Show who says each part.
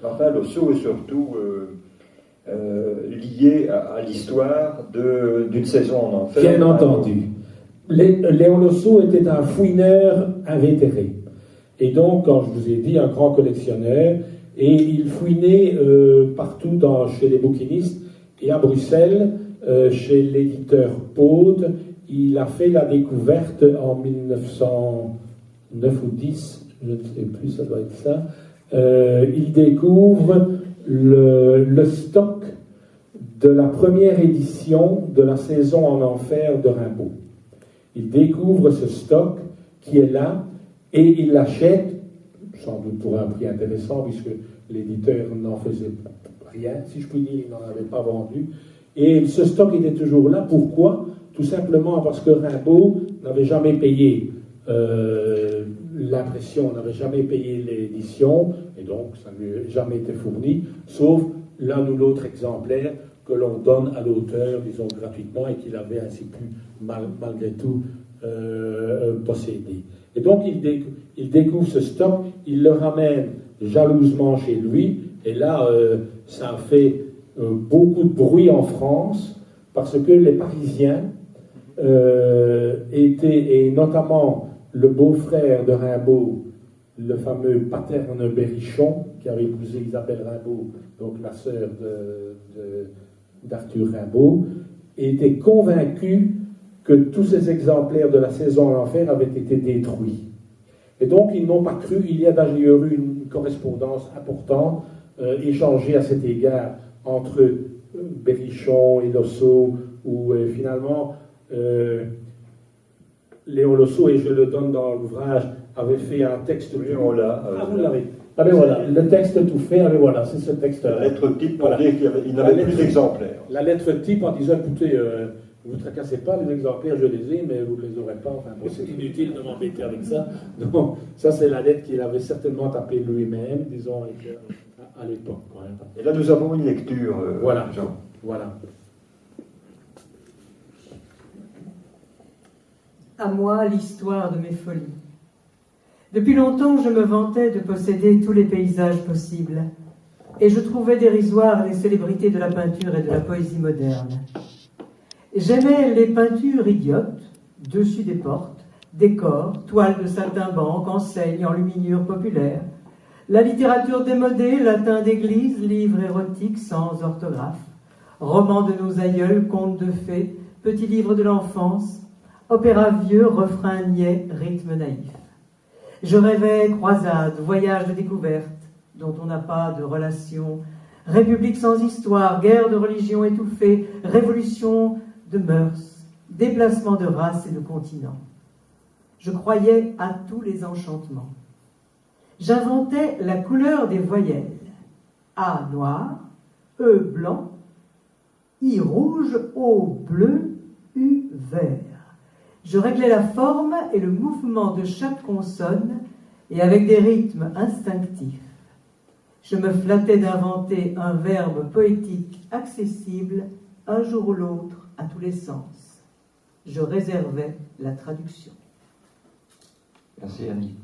Speaker 1: Enfin, l'osso est surtout lié à l'histoire d'une saison en enfer.
Speaker 2: Bien entendu. Léon Losso était un fouineur invétéré. Et donc, quand je vous ai dit, un grand collectionneur, et il fouinait partout chez les bouquinistes, et à Bruxelles, chez l'éditeur Paude, il a fait la découverte en 1909 ou 10, je ne sais plus, ça doit être ça, il découvre le stock de la première édition de la saison en enfer de Rimbaud. Il découvre ce stock qui est là et il l'achète, sans doute pour un prix intéressant, puisque l'éditeur n'en faisait rien, si je puis dire, il n'en avait pas vendu. Et ce stock était toujours là. Pourquoi ? Tout simplement parce que Rimbaud n'avait jamais payé l'impression, n'avait jamais payé l'édition, et donc ça ne lui a jamais été fourni, sauf l'un ou l'autre exemplaire que l'on donne à l'auteur, disons gratuitement, et qu'il avait ainsi pu malgré tout posséder. Et donc il découvre ce stock, il le ramène jalousement chez lui, et là ça a fait beaucoup de bruit en France, parce que les Parisiens étaient, et notamment le beau-frère de Rimbaud, le fameux Paterne Berrichon, qui avait épousé Isabelle Rimbaud, donc la sœur d'Arthur Rimbaud, était convaincu que tous ces exemplaires de la saison en enfer avaient été détruits. Et donc ils n'ont pas cru. Il y a d'ailleurs eu une correspondance importante échangée à cet égard entre Berrichon et Losso, où finalement Léon Losso, et je le donne dans l'ouvrage, avait fait un texte.
Speaker 1: Oui, on l'a.
Speaker 2: Vous l'avez. Ah ben voilà, le texte tout fait, ah ben voilà, c'est ce texte-là.
Speaker 1: La lettre type pour dire qu'il n'avait plus d'exemplaires.
Speaker 2: La lettre type en disant, écoutez, ne vous tracassez pas, les exemplaires, je les ai, mais vous ne les aurez pas. Enfin, bon, c'est inutile de m'embêter avec ça. Donc, ça, c'est la lettre qu'il avait certainement tapée lui-même, disons, à l'époque.
Speaker 1: Et là, nous avons une lecture,
Speaker 2: voilà.
Speaker 1: Jean.
Speaker 2: Voilà.
Speaker 3: À moi, l'histoire de mes folies. Depuis longtemps, je me vantais de posséder tous les paysages possibles, et je trouvais dérisoires les célébrités de la peinture et de la poésie moderne. J'aimais les peintures idiotes, dessus des portes, décors, toiles de saltimbanque, enseignes, enluminures populaires, la littérature démodée, latin d'église, livres érotiques sans orthographe, romans de nos aïeuls, contes de fées, petits livres de l'enfance, opéra vieux, refrain niais, rythme naïf. Je rêvais croisades, voyages de découverte, dont on n'a pas de relation, république sans histoire, guerre de religion étouffée, révolution de mœurs, déplacement de races et de continents. Je croyais à tous les enchantements. J'inventais la couleur des voyelles. A noir, E blanc, I rouge, O bleu, U vert. Je réglais la forme et le mouvement de chaque consonne, et avec des rythmes instinctifs. Je me flattais d'inventer un verbe poétique accessible, un jour ou l'autre, à tous les sens. Je réservais la traduction.
Speaker 1: Merci Annie.